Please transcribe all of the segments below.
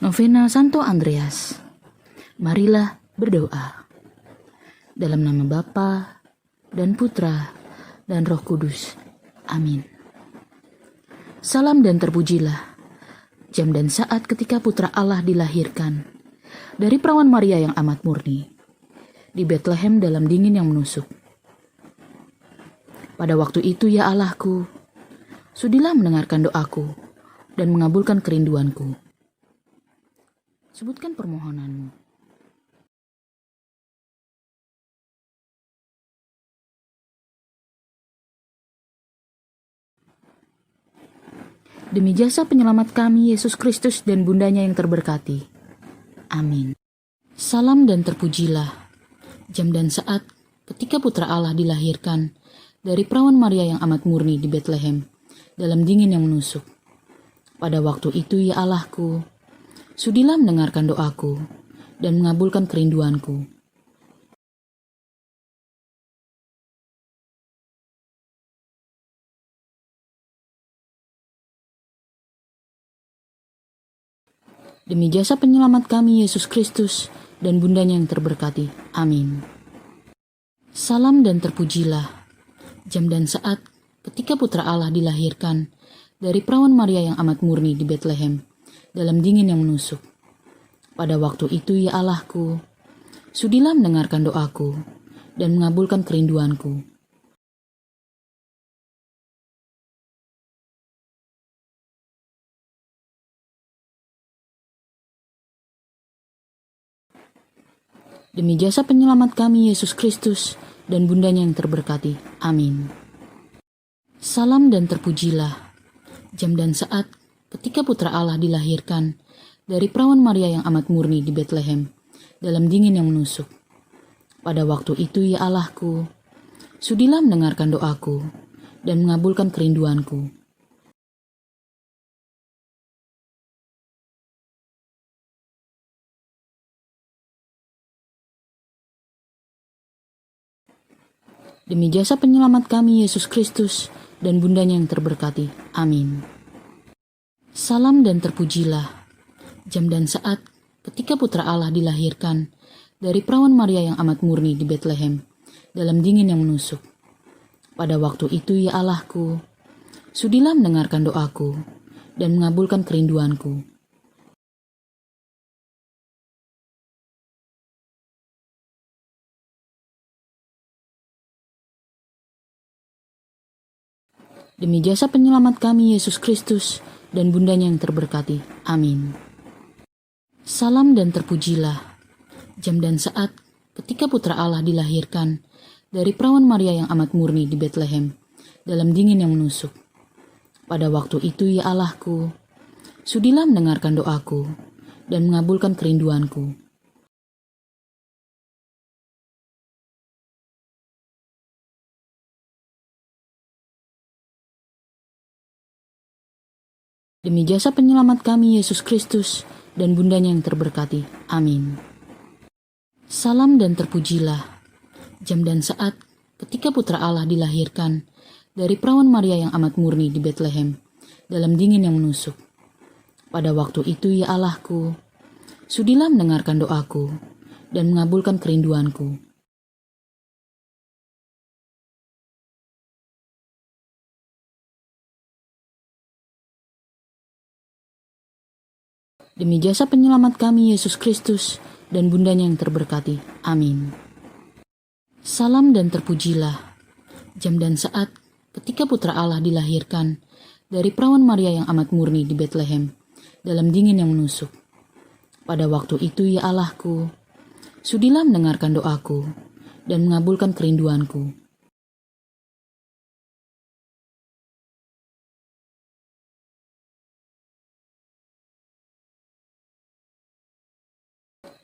Novena Santo Andreas. Marilah berdoa. Dalam nama Bapa dan Putra dan Roh Kudus. Amin. Salam dan terpujilah jam dan saat ketika Putra Allah dilahirkan dari perawan Maria yang amat murni di Betlehem dalam dingin yang menusuk. Pada waktu itu, ya Allahku, sudilah mendengarkan doaku dan mengabulkan kerinduanku. Sebutkan permohonanmu. Demi jasa penyelamat kami, Yesus Kristus dan bundanya yang terberkati. Amin. Salam dan terpujilah jam dan saat ketika Putra Allah dilahirkan dari perawan Maria yang amat murni di Betlehem dalam dingin yang menusuk. Pada waktu itu, ya Allahku, sudilah mendengarkan doaku dan mengabulkan kerinduanku. Demi jasa penyelamat kami, Yesus Kristus dan bundanya yang terberkati. Amin. Salam dan terpujilah jam dan saat ketika Putra Allah dilahirkan dari perawan Maria yang amat murni di Betlehem dalam dingin yang menusuk. Pada waktu itu, ya Allahku, sudilah mendengarkan doaku dan mengabulkan kerinduanku. Demi jasa penyelamat kami, Yesus Kristus dan bundanya yang terberkati. Amin. Salam dan terpujilah jam dan saat ketika Putra Allah dilahirkan dari perawan Maria yang amat murni di Betlehem dalam dingin yang menusuk. Pada waktu itu, ya Allahku, sudilah mendengarkan doaku dan mengabulkan kerinduanku. Demi jasa penyelamat kami, Yesus Kristus dan bundanya yang terberkati. Amin. Salam dan terpujilah jam dan saat ketika Putra Allah dilahirkan dari perawan Maria yang amat murni di Betlehem dalam dingin yang menusuk. Pada waktu itu, ya Allahku, sudilah mendengarkan doaku dan mengabulkan kerinduanku. Demi jasa penyelamat kami, Yesus Kristus dan bundanya yang terberkati. Amin. Salam dan terpujilah jam dan saat ketika Putra Allah dilahirkan dari perawan Maria yang amat murni di Betlehem dalam dingin yang menusuk. Pada waktu itu, ya Allahku, sudilah mendengarkan doaku dan mengabulkan kerinduanku. Demi jasa penyelamat kami, Yesus Kristus dan bundanya yang terberkati. Amin. Salam dan terpujilah jam dan saat ketika Putra Allah dilahirkan dari perawan Maria yang amat murni di Betlehem dalam dingin yang menusuk. Pada waktu itu, ya Allahku, sudilah mendengarkan doaku dan mengabulkan kerinduanku. Demi jasa penyelamat kami, Yesus Kristus dan bundanya yang terberkati. Amin. Salam dan terpujilah jam dan saat ketika Putra Allah dilahirkan dari perawan Maria yang amat murni di Betlehem dalam dingin yang menusuk. Pada waktu itu, ya Allahku, sudilah mendengarkan doaku dan mengabulkan kerinduanku.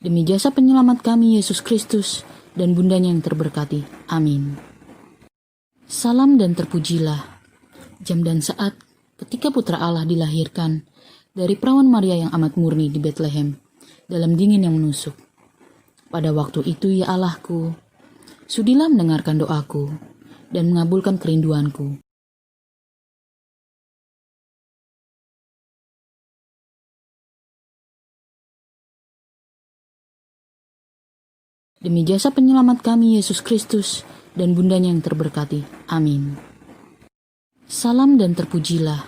Demi jasa penyelamat kami, Yesus Kristus dan bundanya yang terberkati. Amin. Salam dan terpujilah jam dan saat ketika Putra Allah dilahirkan dari perawan Maria yang amat murni di Betlehem dalam dingin yang menusuk. Pada waktu itu, ya Allahku, sudilah mendengarkan doaku dan mengabulkan kerinduanku. Demi jasa penyelamat kami Yesus Kristus dan bundanya yang terberkati. Amin. Salam dan terpujilah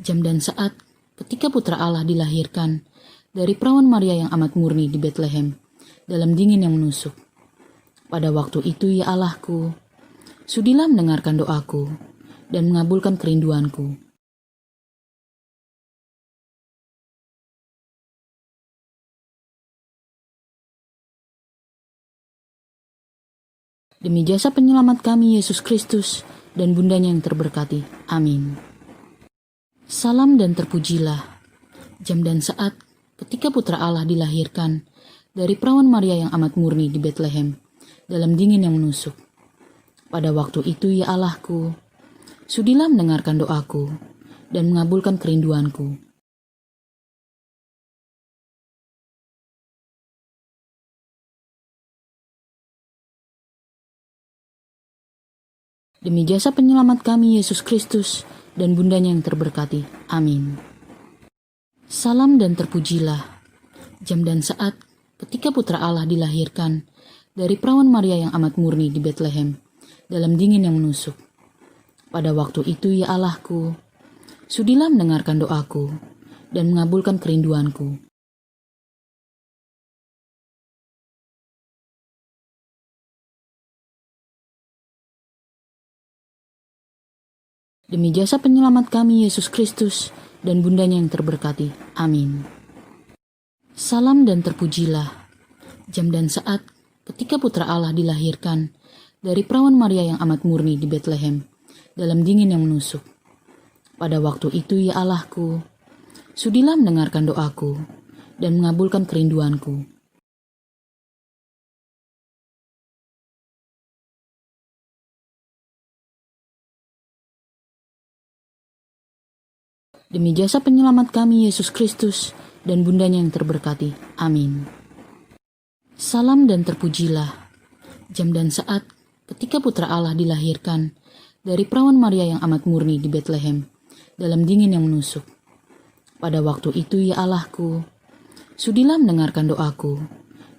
jam dan saat ketika Putra Allah dilahirkan dari perawan Maria yang amat murni di Betlehem dalam dingin yang menusuk. Pada waktu itu ya Allahku, sudilah mendengarkan doaku dan mengabulkan kerinduanku. Demi jasa penyelamat kami Yesus Kristus dan bundanya yang terberkati. Amin. Salam dan terpujilah jam dan saat ketika Putra Allah dilahirkan dari perawan Maria yang amat murni di Betlehem dalam dingin yang menusuk. Pada waktu itu ya Allahku, sudilah mendengarkan doaku dan mengabulkan kerinduanku. Demi jasa penyelamat kami Yesus Kristus dan bundanya yang terberkati. Amin. Salam dan terpujilah jam dan saat ketika Putra Allah dilahirkan dari perawan Maria yang amat murni di Betlehem dalam dingin yang menusuk. Pada waktu itu ya Allahku, sudilah mendengarkan doaku dan mengabulkan kerinduanku. Demi jasa penyelamat kami Yesus Kristus dan bundanya yang terberkati. Amin. Salam dan terpujilah jam dan saat ketika Putra Allah dilahirkan dari perawan Maria yang amat murni di Betlehem dalam dingin yang menusuk. Pada waktu itu ya Allahku, sudilah mendengarkan doaku dan mengabulkan kerinduanku. Demi jasa penyelamat kami Yesus Kristus dan bundanya yang terberkati. Amin. Salam dan terpujilah jam dan saat ketika Putra Allah dilahirkan dari perawan Maria yang amat murni di Betlehem dalam dingin yang menusuk. Pada waktu itu ya Allahku, sudilah mendengarkan doaku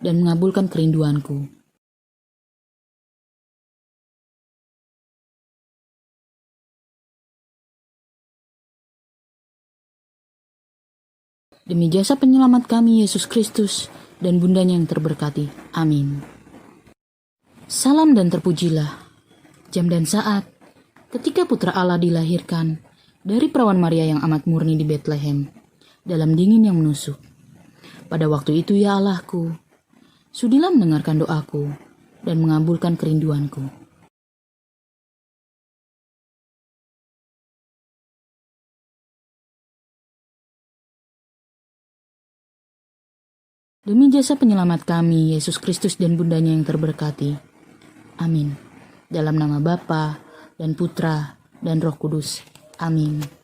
dan mengabulkan kerinduanku. Demi jasa penyelamat kami Yesus Kristus dan bundanya yang terberkati. Amin. Salam dan terpujilah jam dan saat ketika Putra Allah dilahirkan dari perawan Maria yang amat murni di Betlehem dalam dingin yang menusuk. Pada waktu itu ya Allahku, sudilah mendengarkan doaku dan mengabulkan kerinduanku. Demi jasa penyelamat kami, Yesus Kristus dan bundanya yang terberkati. Amin. Dalam nama Bapa dan Putra dan Roh Kudus. Amin.